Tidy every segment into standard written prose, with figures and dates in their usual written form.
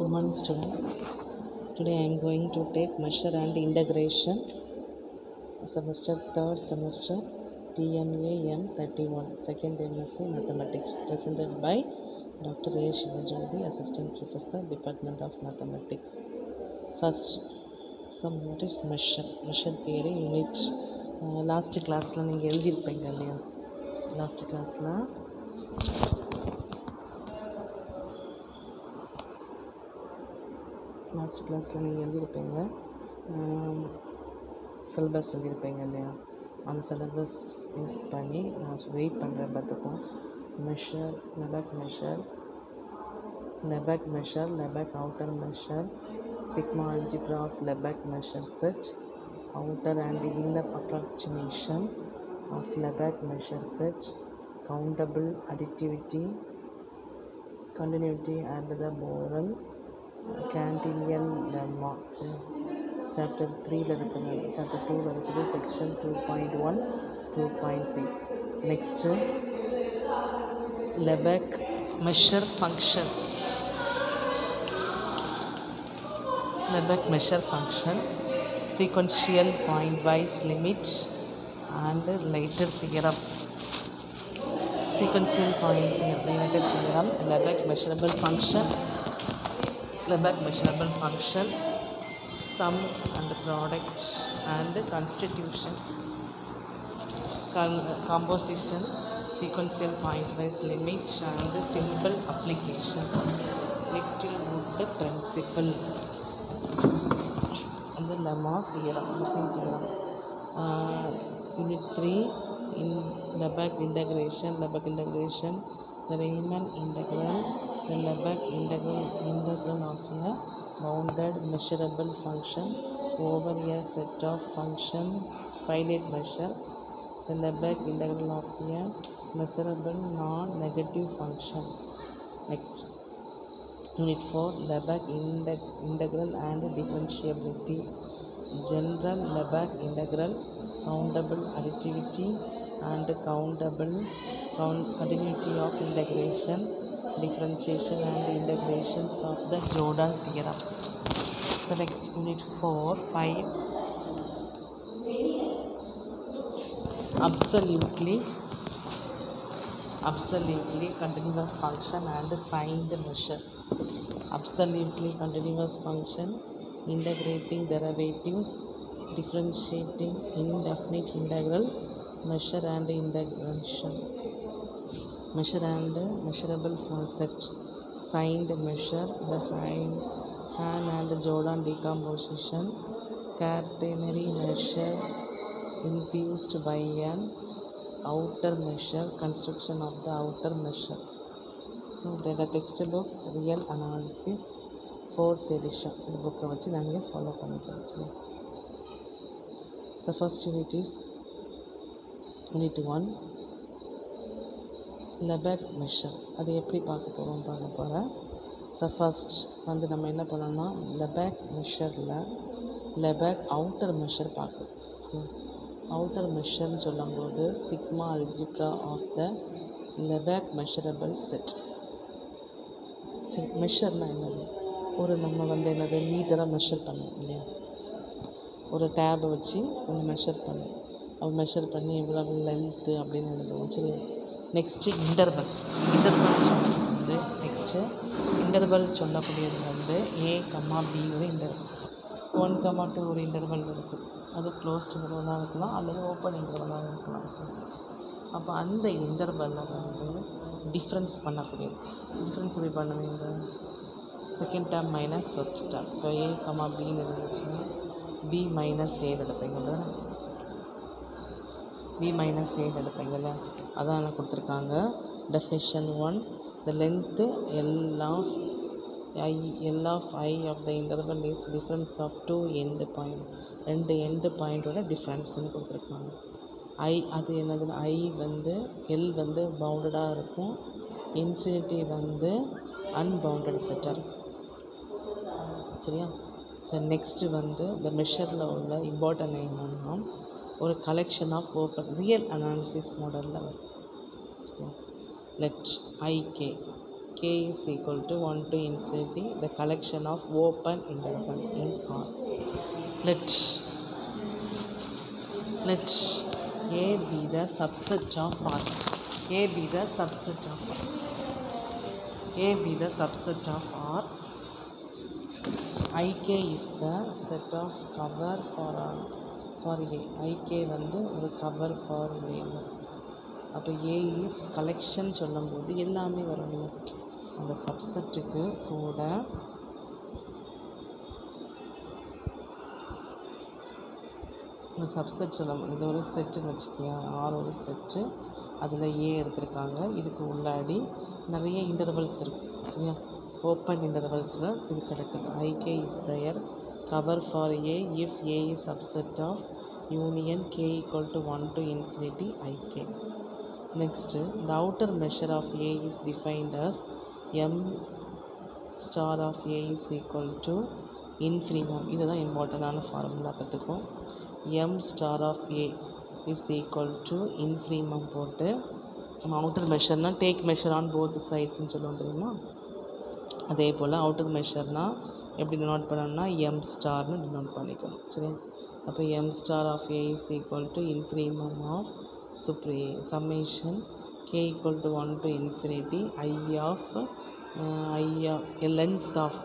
Good morning, students. Today I am going to take measure and integration, semester 3rd semester, PMAM 31, second MSc Mathematics, presented by Dr. A. Shivajyoti, Assistant Professor, Department of Mathematics. First, some what is measure theory unit. Last classல நீங்கள் எழுதியிருப்பீங்க இல்லையா? Last classல நீங்கள் எழுதியிருப்பீங்க, syllabus எழுதியிருப்பீங்க இல்லையா? அந்த syllabus use பண்ணி நான் wait பண்ணுறேன். பார்த்துப்போம். Measure, Lebesgue measure, Lebesgue outer measure, sigma algebra of Lebesgue measure set, outer and inner approximation of Lebesgue measure set, countable additivity, continuity and the Borel, Cantillon lemma. Chapter 3 chapter 2 section 2.1 2.3. Next, Lebesgue measure function. Lebesgue measure function, sequential pointwise limit and later theorem. Sequential point related theorem, Lebesgue measurable function, sums and product and constitution, composition, sequential pointwise limit and simple application, Littlewood principle and the lemma theorem, using theorem. Unit 3 in Lebesgue integration, the Riemann integral, the Lebesgue integral of a bounded measurable function over a set of function finite measure, the Lebesgue integral of a measurable non-negative function. Next, Unit 4, Lebesgue integral and differentiability, general Lebesgue integral, countable additivity and continuity of integration, differentiation and integrations of the Jordan theorem. So next, Unit 4, 5, absolutely continuous function and signed measure. Absolutely continuous function, integrating derivatives, differentiating indefinite integral, measure and integration, measure and measurable set, signed measure, the Hahn and Jordan decomposition, quaternary measure induced by an outer measure, construction of the outer measure. So there are textbooks, real analysis, 4th edition. இந்த புக்கை வச்சு நாங்கள் follow பண்ணிக்கலாம். So first unit is Unit 1, Lebesgue measure. அது எப்படி பார்க்க போகிறேன். So first வந்து நம்ம என்ன பண்ணோம்னா, Lebesgue மெஷரில் Lebesgue அவுட்டர் மெஷர் பார்க்கணும். அவுட்டர் மெஷர்னு சொல்லும்போது sigma algebra of the Lebesgue measurable set. சரி, மெஷர்னால் என்னது? நம்ம வந்து என்னது மீட்டராக மெஷர் பண்ணுவோம் இல்லையா? ஒரு டேபை வச்சு ஒன்று மெஷர் பண்ணுவோம். மெஷர் பண்ணி எவ்வளோ லென்த்து அப்படின்னு எழுதுவோம். சரி, நெக்ஸ்ட்டு இன்டர்வல் சொல்லக்கூடியது வந்து A, B ஒரு இன்டர்வல், 1, 2 ஒரு இன்டர்வல் இருக்குது. அது க்ளோஸ்ட் இன்டர்வலாக இருக்கலாம் அல்லது ஓப்பன் இன்டர்வலாக இருக்கலாம். அப்போ அந்த இன்டர்வலில் வந்து டிஃப்ரென்ஸ் பண்ணக்கூடியது. டிஃப்ரென்ஸ் எப்படி பண்ணுவீங்க? Second term minus first term. இப்போ A, Bன்னு இருந்துச்சுன்னா B மைனஸ் ஏன்னு எடுப்பீங்கள்ல, அதான் கொடுத்துருக்காங்க. Definition 1, the length L of I of the interval is difference of 2 end point. 2 end பாயிண்டோட டிஃப்ரென்ஸ்னு கொடுத்துருக்காங்க. அது என்னதுன்னா, L வந்து பவுண்டடாக இருக்கும், இன்ஃபினிட்டி வந்து அன்பவுண்டட் செட்டாக இருக்கும். சரியா? ஸோ நெக்ஸ்ட்டு வந்து இந்த மெஷரில் உள்ள இம்பார்ட்டன்ட் என்னன்னா, ஒரு collection of open real analysis மாடலில் வரும். Let IK k is equal to 1 to infinity the collection of open interval in R. Let A be the subset of R. A be the subset of R. A be the subset of R. Ik is the set of cover for A. Ik வந்து ஒரு cover for A. அப்போ A is collection சொல்லும்போது எல்லாமே வரணும். அந்த சப்செட்டுக்கு கூட இந்த subset சொல்லும்போது இது ஒரு செட்டுன்னு வச்சுக்கியா, ஆர் ஒரு செட்டு, அதில் ஏ எடுத்திருக்காங்க. இதுக்கு உள்ளாடி நிறைய இன்டர்வல்ஸ் இருக்குது சரியா, ஓப்பன் இன்டர்வல்ஸில் இது கிடக்குது. I K is their cover for A if A is subset of union K equal to 1 to infinity I K. Next the outer measure of A is defined as M star of A is equal to infimum. இதுதான் இம்பார்ட்டண்டான formula பார்த்துக்கோ. M star of A is equal to infimum போட்டு நம்ம outer மெஷர்னால் take measure on both சைட்ஸ்ன்னு சொல்லுவோம் தெரியுமா. அதே போல் அவுட்டர் மெஷர்னால் எப்படி டினோட் பண்ணணும்னா எம் ஸ்டார்னு டினோட் பண்ணிக்கணும் சரி. அப்போ M star of A is equal to infimum of சுப்ரே summation K equal to 1 to infinity I of length of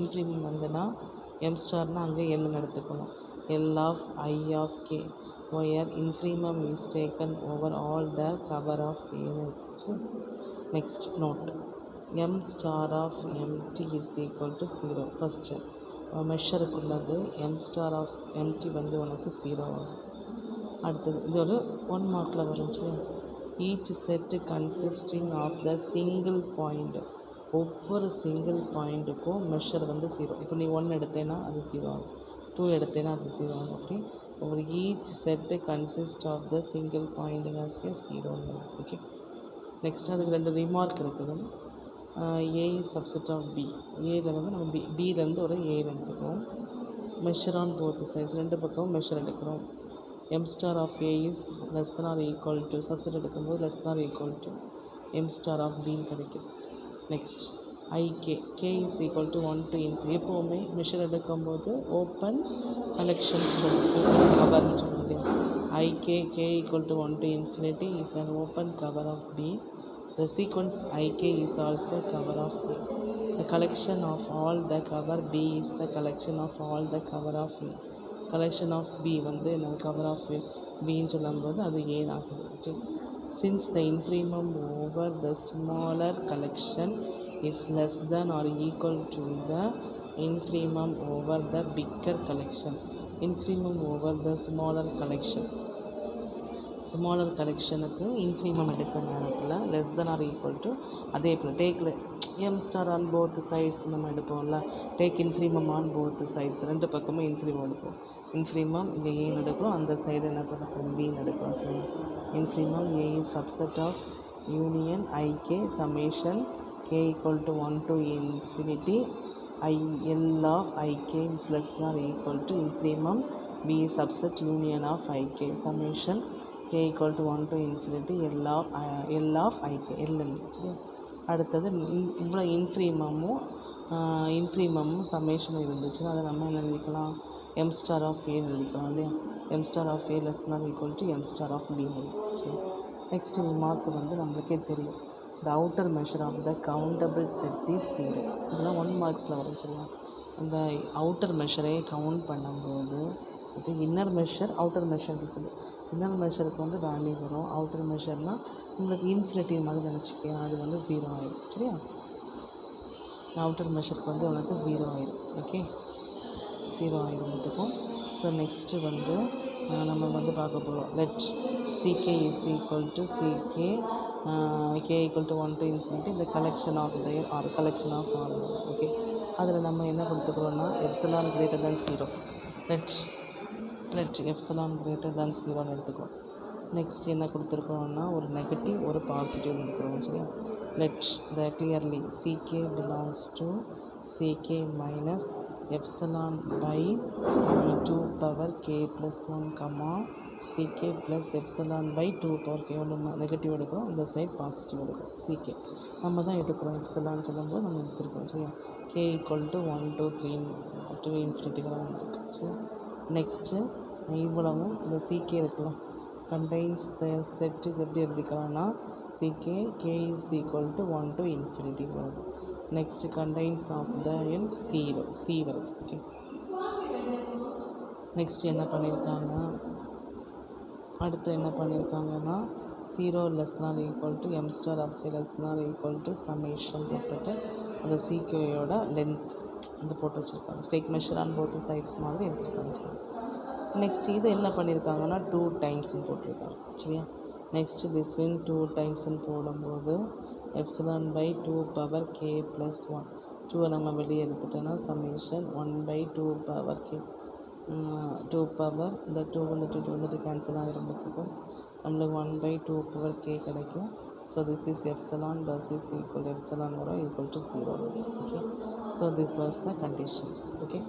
infimum வந்துன்னா எம் ஸ்டார்னால் அங்கே எல்லுன்னு எடுத்துக்கணும். L of I of K where infimum is taken over all the cover of A. Next note, m star of mt is equal to 0. First மெஷருக்குள்ளது m star of mt வந்து உனக்கு 0 வரும். அடுத்தது இது ஒரு 1 மார்க்கில் வரும் சரி. Each set consisting of the single point, ஒவ்வொரு சிங்கிள் பாயிண்ட்டுக்கும் மெஷர் வந்து 0. இப்போ நீ 1 எடுத்தேன்னா அது 0 ஆகும், 2 எடுத்தேன்னா அது 0 ஆகும். அப்படி over each set consists of the single point as a 0. Okay. Next அதுக்கு 2 ரிமார்க் இருக்குது. ஏ இஸ் சப்செட் ஆஃப் பி. ஏல வந்து நம்ம பியிலேருந்து ஒரு ஏ எடுத்துக்கிறோம். மெஷர் ஆன் போத் சைட்ஸ், ரெண்டு பக்கமும் மெஷர் எடுக்கிறோம். M star of A is less than or equal to, subset எடுக்கும்போது less than or equal to M star of பின்னு கிடைக்குது. Next I K, K is equal to 1 to infinity. எப்போவுமே measure எடுக்கும்போது open collections open கவர்னு சொல்லுவாங்க. I K K equal to 1 to infinity is an open cover of B. The sequence I K is also cover of A. The collection of all the cover B is the collection of all the cover of A. Collection of B வந்து என்ன cover of ஏ பின்னு சொல்லும்போது அது ஏ ஆகுது. Okay. Since the infimum over the smaller collection is less than or equal to the infimum over the bigger collection. Infimum over the smaller collection. Smaller கலெக்ஷனுக்கு infimum எடுக்கிற நேரத்தில் less than or equal to அதே போல் டேக்கில் M star on both sides நம்ம எடுப்போம்ல, take infimum on both sides, ரெண்டு பக்கமும் இன்ஃபினிமம் எடுப்போம். இன்ஃபினிமம் இங்கே ஏன்னு எடுக்கிறோம், அந்த சைடு என்ன பண்ணுறோம் பின்னு எடுக்கிறோம் சரி. Infimum A is subset of union I K summation k equal to 1 to infinity I L of ik is less than or equal to infimum b is subset union of ik summation k equal to 1 to infinity L of ik L. அடுத்தது இவ்வளோ இன்ஃபினிமமும் சம்மேஷனும் இருந்துச்சுன்னா அதை நம்ம என்ன எழுதிக்கலாம், M star of A எழுதிக்கலாம் இல்லையா. M star of A less than or equal to M star of B சரி. நெக்ஸ்ட் மார்க் வந்து நம்மளுக்கே தெரியும். The outer measure of the countable set is 0. இதெல்லாம் 1 மார்க்ஸில் வரும் சரியா. அந்த அவுட்டர் மெஷரை கவுண்ட் பண்ணும்போது இப்போ இன்னர் மெஷர் அவுட்டர் மெஷர் இருக்குது. இன்னர் மெஷருக்கு வந்து வேல்யூ வரும், அவுட்டர் மெஷர்னால் உங்களுக்கு இன்ஃபினிட்டி மாதிரி நினச்சிக்கேன், அது வந்து 0 ஆயிடும் சரியா. அவுட்டர் மெஷருக்கு வந்து உனக்கு 0 ஆயிடும். ஓகே, 0 ஆயிடும்த்துக்கும். ஸோ நெக்ஸ்ட்டு வந்து நம்ம வந்து பார்க்க போகிறோம். Let C K is equal to C K k equal to 1 to infinity the collection of their or collection of all. Okay, அதில் நம்ம என்ன கொடுத்துக்கிறோன்னா epsilon greater than 0. Let epsilon greater than 0ன்னு எடுத்துக்கிறோம். நெக்ஸ்ட் என்ன கொடுத்துருக்கோம்னா ஒரு நெகட்டிவ் ஒரு பாசிட்டிவ் எடுக்கிறோம் சரியா. Let the clearly ck belongs to ck minus epsilon by 2 power k plus 1 comma C K plus epsilon by 2 ஒன்று நெகட்டிவ் எடுக்கிறோம், இந்த சைட் பாசிட்டிவ் எடுக்கிறோம். சிகே நம்ம தான் எடுக்கிறோம், எப்சிலான்னு சொல்லும்போது நம்ம எடுத்துருக்கோம். சரியா, K equal to 1 2 3 to infinity வரை வந்துருக்கு. சரி, நெக்ஸ்ட்டு இவ்வளவும் இந்த சிகே இருக்கலாம் கண்டைன்ஸ் த செட்டுக்கு எப்படி எழுதிக்கலாம்னா C K K is equal to 1 to infinity வருது. Next contains of the N C வருது. ஓகே, நெக்ஸ்ட் என்ன பண்ணியிருக்காங்க, அடுத்து என்ன பண்ணியிருக்காங்கன்னா 0 less than equal to M star of C less than equal to summation போட்டுட்டு அந்த சிகேயோட லென்த் வந்து போட்டு வச்சுருக்காங்க. Take measure on both sides மாதிரி எடுத்துருக்காங்க. நெக்ஸ்ட் இது என்ன பண்ணியிருக்காங்கன்னா 2 டைம்ஸ்ன்னு போட்டிருக்காங்க. சரியா, நெக்ஸ்ட்டு திஸ்வின் 2 டைம்ஸ்ன்னு போடும்போது epsilon by 2 power K plus 1 2 நம்ம வெளியே எடுத்துட்டோன்னா summation 1 by 2 power K 2 power இந்த 2 வந்துட்டு கேன்சல் ஆகிருக்கிறதுக்கும் நம்மளுக்கு 1 பை 2 பவர் கே கிடைக்கும். So this is epsilon plus is equal epsilon வரும் equal to 0. Okay, so this was the conditions. Okay,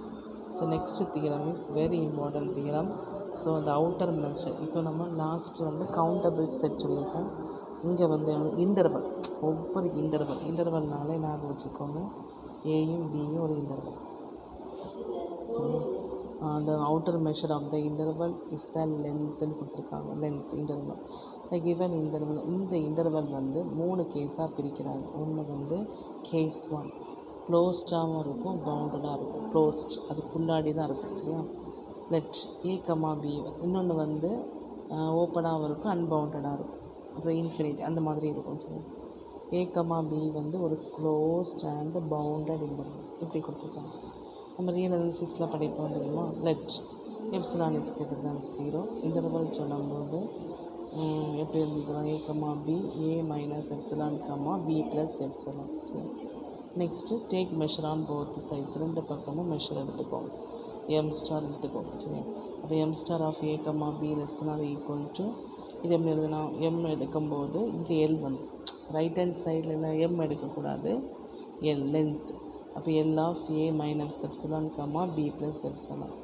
so next theorem is very important theorem. So அந்த outer mention இப்போ நம்ம last வந்து countable set சொல்லியிருக்கோம். இங்கே வந்து interval, ஒவ்வொரு இன்டர்வல்னாலே ஞாபகம் வச்சுக்கோங்க, ஏயும் பியும் ஒரு இன்டர்வல். சரி, அந்த outer measure of the interval is the லென்த்துன்னு கொடுத்துருக்காங்க. லென்த் இன்டர்வல் கிவன் இன்டர்வல், இந்த இன்டர்வல் வந்து 3 கேஸாக பிரிக்கிறாங்க. ஒன்று வந்து கேஸ் 1 க்ளோஸ்டாகவும் இருக்கும், பவுண்டடாக இருக்கும். க்ளோஸ்ட் அதுக்குள்ளாடி தான் இருக்கும். சரியா, லெட் ஏ கமா பி. இன்னொன்று வந்து ஓப்பனாகவும் இருக்கும், அன்பவுண்டடாக இருக்கும், அப்புறம் இன்ஃபினிட்டி அந்த மாதிரி இருக்கும். சரி, ஏ கமா பி வந்து ஒரு க்ளோஸ்ட் அண்ட் பவுண்டட் இன்டர்வல் இப்படி கொடுத்துருக்காங்க. நம்ம ரியல் அனாலிசிஸில் படிப்போம் தெரியுமா, let epsilon is greater than 0 interval சொல்லும்போது எப்படி எழுதிக்கலாம், A comma B A minus epsilon comma B plus epsilon. சரி, next take measure on both sides, ரெண்டு பக்கமும் மெஷர் எடுத்துக்கோங்க, எம் ஸ்டார் எடுத்துக்கோங்க. சரி, அப்போ M star of A comma B less than equal to இது எப்படி எழுதுனா, எம் எடுக்கும்போது இங்கே எல் வந்து ரைட் ஹேண்ட் சைடில் எம் எடுக்கக்கூடாது, எல் லென்த். அப்போ L of A minus epsilon comma B plus epsilon.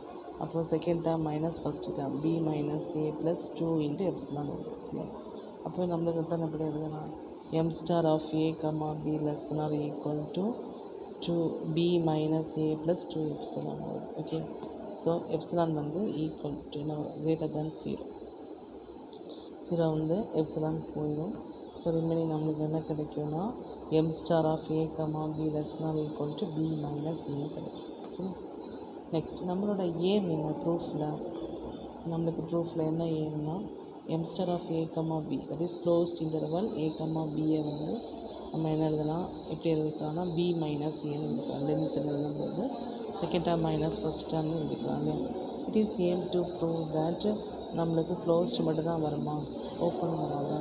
அப்போது second term minus first term B minus A plus 2 into epsilon வருது. சரி, அப்போ நம்மளுக்கு ரிட்டன் எப்படி எழுதலாம், M star of A comma B less than equal to 2b minus A plus 2 epsilon வருது. Okay, so epsilon வந்து equal to greater than 0 வந்து epsilon போயிடும். ஸோ ரிமைனிங் நம்மளுக்கு என்ன கிடைக்கும்னா M star of A comma B less than equal to B minus ஏ கிடைக்கும். சரி, next நம்மளோட ஏம் என்ன ப்ரூஃபில், நம்மளுக்கு ப்ரூஃபில் என்ன ஏம்னா M star of A comma B that is closed interval A comma பியை வந்து நம்ம என்ன எழுதலாம், எப்படி எழுதிக்கலாம்னா பி மைனஸ் ஏன்னு எழுதிக்கலாம். லென்த் எழுதும்போது செகண்ட் டேர்ம் மைனஸ் ஃபஸ்ட் டேர்ம்னு எழுதிக்கலாம் இல்லையா. It is aim to prove that நம்மளுக்கு க்ளோஸ்ட் மட்டும் தான் வருமா, ஓப்பன் வராதா.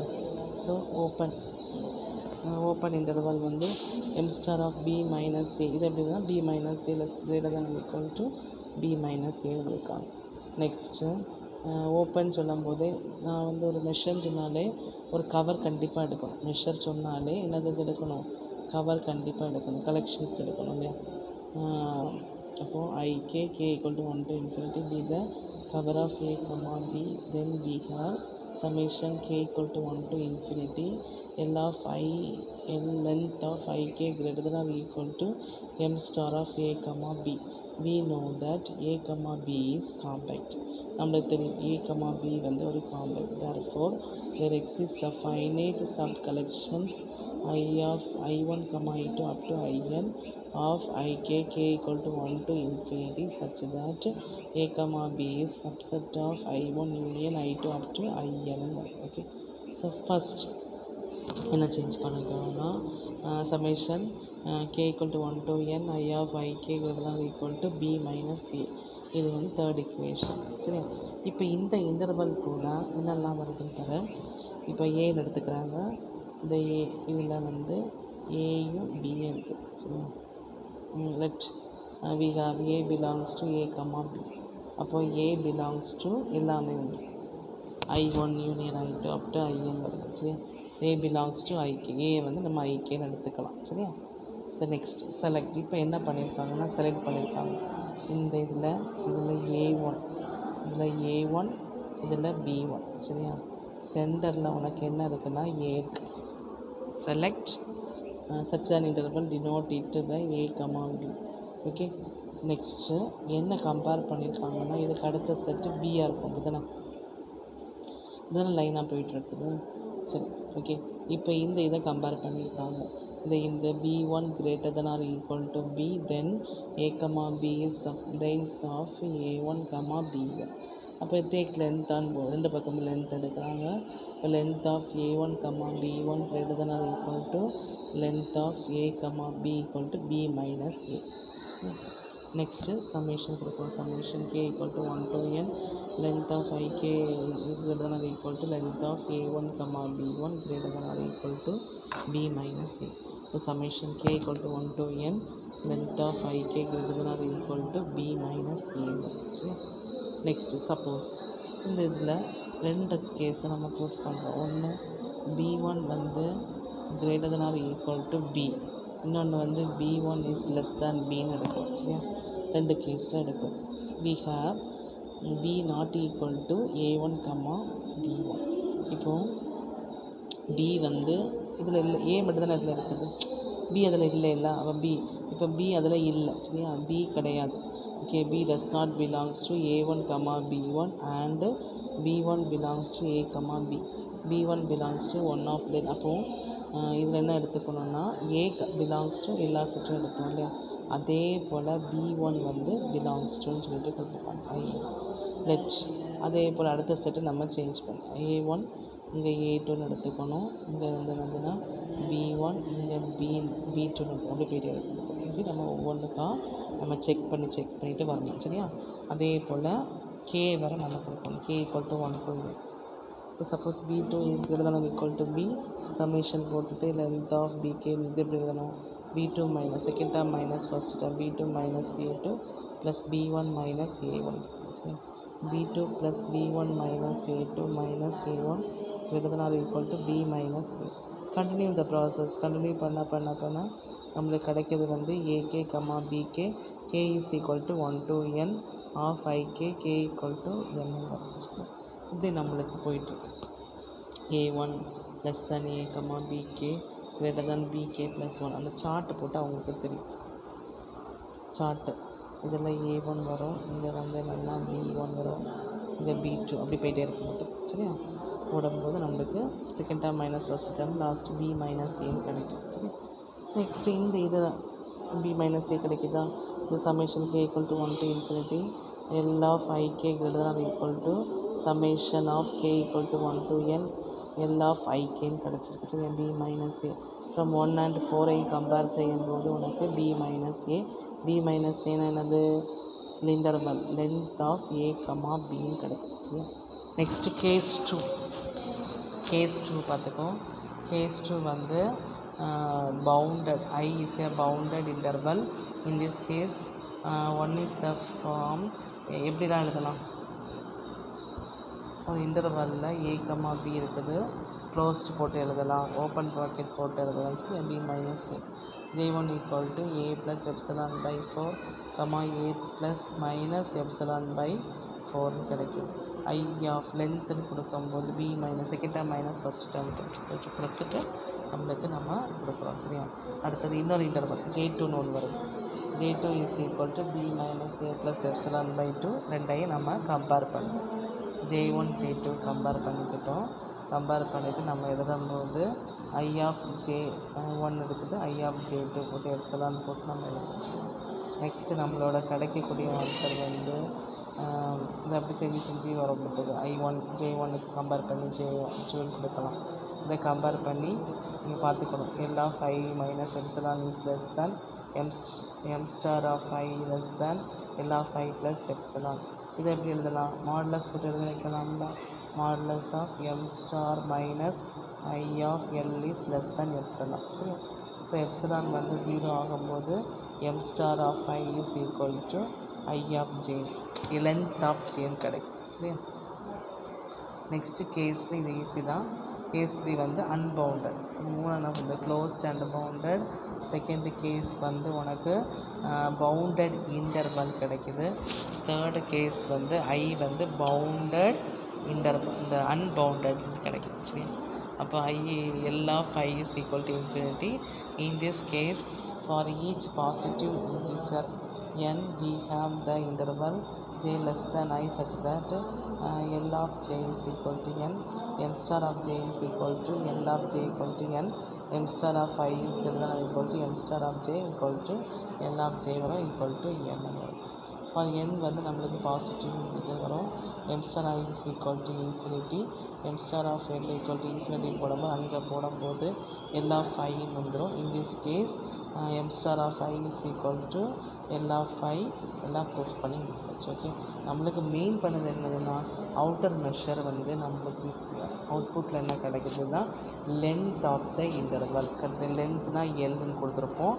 ஸோ ஓப்பன் இன்டர்வல் வந்து M star of B minus A, இது எப்படின்னா B minus A less greater than equal to B minus A எழுதியிருக்காங்க. நெக்ஸ்ட்டு ஓப்பன் சொல்லும் போதே நான் வந்து ஒரு மெஷர் சொன்னாலே ஒரு கவர் கண்டிப்பாக எடுக்கணும். மெஷர் சொன்னாலே என்னது எடுக்கணும், கவர் கண்டிப்பாக எடுக்கணும், கலெக்ஷன்ஸ் எடுக்கணும் இல்லையா. அப்போது I K K equal to 1 to infinity be the cover of a comma b, then we have summation k equal to 1 to infinity l of I, l length of ik greater than or equal to m star of a comma b. We know that a comma b is compact. நம்மளுக்கு தெரியும் a comma b வந்து ஒரு compact. Therefore there exists the finite sub collections I of I1 comma I2 up to In of ik k equal to 1 to infinity such that a comma b is subset of I1 union I2 up to In. Okay, so first என்ன change பண்ணிக்கோன்னா summation K equal to 1 to n I of ik greater than or equal to b minus a, இது வந்து third equation. சரி, இப்போ இந்த interval கூட என்னெல்லாம் வருதுன்னு தர, இப்போ ஏன்னு எடுத்துக்கிறாங்க, இந்த ஏ இதில் வந்து ஏயும் பியும் இருக்குது. சரி, let we have A belongs to A comma B. அப்போது ஏ பிலாங்ஸ் டு எல்லாமே வந்து I1 union I2 up to IN வருது. சரி, ஏ பிலாங்ஸ் டு ஐகே, ஏ வந்து நம்ம ஐகேன்னு எடுத்துக்கலாம். சரியா, சரி நெக்ஸ்ட் செலக்ட். இப்போ என்ன பண்ணியிருக்காங்கன்னா செலக்ட் பண்ணியிருக்காங்க இந்த இதில் ஏ1, இதில் ஏ1 இதில் B1 சரியா. சென்டரில் உனக்கு என்ன இருக்குன்னா A இருக்கு. Select such an interval denote it by A, B. Okay. Next என்ன கம்பேர் பண்ணியிருக்காங்கன்னா இதுக்கு அடுத்த செட்டு பிஆர் இருக்கும். இதுதானே லைனாக போயிட்டுருக்குது. சரி ஓகே. இப்போ இதை கம்பேர் பண்ணியிருக்காங்க. இந்த B1 greater than or equal to B, then A, B is subdivisions of A1, B1. அப்போ டேக் லென்த்தான்னு ரெண்டு பக்கமும் லென்த் எடுக்கிறாங்க. இப்போ length of A1, B1 greater than or equal to length of A, B equal to B minus A. சரி. Next summation கொடுப்போம். Summation K equal to 1 to n length of IK is greater than or equal to length of A1, B1 greater than or equal to B minus A. So summation K equal to 1 to n length of IK greater than or equal to B minus A1. சரி. Next suppose இந்த இதில் ரெண்டு கேஸை நம்ம proof பண்ணுறோம். ஒன்று B1 வந்து greater than or equal to B, இன்னொன்று வந்து B1 is less than Bன்னு எடுக்கும். சரியா. ரெண்டு கேஸில் எடுக்கும். we have B not equal to A1, B1. இப்போது B வந்து இதில் இல்லை, A மட்டும் தானே அதில் இருக்குது, B அதில் இல்லை. அவள் B இப்போ B அதில் இல்லை. சரியா. B கிடையாது. Okay. B does not belongs to A1, B1 and B1 belongs to A, B. B1 belongs to one of them. அப்போது இதில் என்ன எடுத்துக்கணுன்னா A பிலாங்ஸ் டு எல்லா செட்டும் எடுக்கணும் இல்லையா. அதே போல் B1 வந்து பிலாங்ஸ் டுன்னு சொல்லிட்டு கொடுத்துருப்பாங்க ஐ லெட். அதே போல் அடுத்த செட்டு நம்ம சேஞ்ச் பண்ணோம். A1 இங்கே A2ன்னு எடுத்துக்கணும். இங்கே வந்து என்னதுன்னா B1 இங்கே B2ன்னு இருக்கும். அப்படி போயிட்டே இருக்கும். இப்படி நம்ம ஒவ்வொன்றுக்கா நம்ம செக் பண்ணிவிட்டு வரணும். சரியா. அதே போல் K வரை நம்ம கொடுக்கணும். K equal to 1 to A. இப்போ suppose B2 is greater than or equal to B, summation போட்டுட்டு லென்த் ஆஃப் BK இது எப்படி எழுதணும், B2 minus second term minus first term B2 minus A2 plus B1 minus A1. சரி. B2 plus B1 minus A2 minus A1 greater than or equal to B minus A. Continue the process. Continue பண்ண நம்மளுக்கு கிடைக்கிறது வந்து AK, BK, K is equal to 1 to n of IK, K equal to n. இப்படி நம்மளுக்கு போயிட்டு A1 less than A, BK greater than BK plus 1 அந்த chart போட்டு அவங்களுக்கு தெரியும். சார்ட்டு இதில் A1 வரும், இங்கே வந்து நல்லா B1 வரும், இங்கே B2 அப்படி போயிட்டே இருக்கும்போது சரியா போடும்போது நம்மளுக்கு second term minus first term last B minus ஏன்னு கிடைக்கும். சரி. நெக்ஸ்ட்டு இந்த இது B மைனஸ் A கிடைக்குதா. இந்த summation K equal to 1 to infinity L of IK greater than or equal to summation of K equal to 1 to n L of IKன்னு கிடச்சிருக்கு. சரி. B minus A from 1 and 4 compare செய்யும்போது உனக்கு B minus ஏன்னா என்னது interval length of A, Bன்னு கிடைக்கும். சரி. Next case 2 பார்த்துக்கோ. Case 2 வந்து bounded, I is a bounded interval. In this case one is the form. எப்படி தான் எழுதலாம், ஒரு இன்டர்வலில் A, B இருக்குது, க்ளோஸ்டு போட்டு எழுதலாம், ஓப்பன் ப்ராக்கெட் போட்டு எழுதலாம். சரி. B minus A J1 equal to A plus epsilon by 4, A plus minus epsilon by 4 கிடைக்கும். I ஆஃப் லென்த்துன்னு கொடுக்கும்போது B minus second term minus first term கொடுத்துட்டு நம்மளுக்கு நம்ம கொடுக்குறோம். சரியா. அடுத்தது இன்னொரு இன்டர்வல் J2ன்னு ஒன்று வருது. J2 is equal to B minus A plus epsilon by 2. ரெண்டையும் நம்ம கம்பேர் பண்ணுவோம். J1 J2 கம்பேர் பண்ணிக்கிட்டோம். கம்பேர் பண்ணிவிட்டு நம்ம எழுதும்போது I ஆஃப் J1 இருக்குது, I ஆஃப் J2 போட்டு எப்சிலான் போட்டு நம்ம எழுதிக்கலாம். நெக்ஸ்ட்டு நம்மளோட கிடைக்கக்கூடிய ஆன்சர் வந்து இதை அப்படி செஞ்சு வரப்போகுது. J1க்கு கம்பேர் பண்ணி J2 கொடுக்கலாம். இதை கம்பேர் பண்ணி நீங்கள் பார்த்துக்கணும். L of I minus epsilon is less than M star of I less than L of I plus epsilon. இதை எப்படி எழுதலாம், மாடுலஸ் போட்டு எழுத வைக்கலாம்ல. Modulus of M star minus I of L is less than epsilon. சரி. So epsilon வந்து 0 ஆகும்போது M star of I is equal to I of J, length of Jன்னு கிடைக்கும். சரியா. நெக்ஸ்ட்டு கேஸ் 3 இது ஈஸி தான். கேஸ் 3 வந்து அன்பவுண்டட். மூணாவது வந்து closed and bounded. Second case வந்து உனக்கு பவுண்டட் இன்டர்வல் கிடைக்குது. தேர்டு கேஸ் வந்து I வந்து பவுண்டட் இந்த அன்பவுண்டட் கிடைக்குது சரியா. அப்போ L of I is equal to infinity. In this case, for each positive integer n, we have the interval j less than I such that L of j is equal to n, m star of j is equal to L of j equal to n, m star of I is greater than or equal to m star of j equal to L of j வரும் equal to n வரும். For n வந்து நம்மளுக்கு positive integer வரும். m star I is equal to infinity, m star of L equal to infinity போடும்போது அங்கே போடும்போது L of I வந்துடும். In this case m star of I is equal to L of I எல்லாம் proof பண்ணி முடிச்சு. Okay, நம்மளுக்கு main பண்ணது என்னதுன்னா அவுட்டர் மெஷர் வந்து நம்மளுக்கு அவுட்புட்டில் என்ன கிடைக்குதுன்னா லென்த் ஆஃப் த இன்டர்வல். லென்த்னா எல்னு கொடுத்துருப்போம்,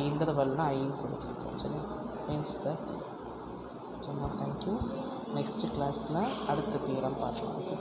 இன்டர்வல்னா ஐன்னு கொடுத்துருப்போம் சரி. Means that thank you. நெக்ஸ்ட் கிளாஸில் அடுத்த தியரம் பார்க்கலாம். ஓகே.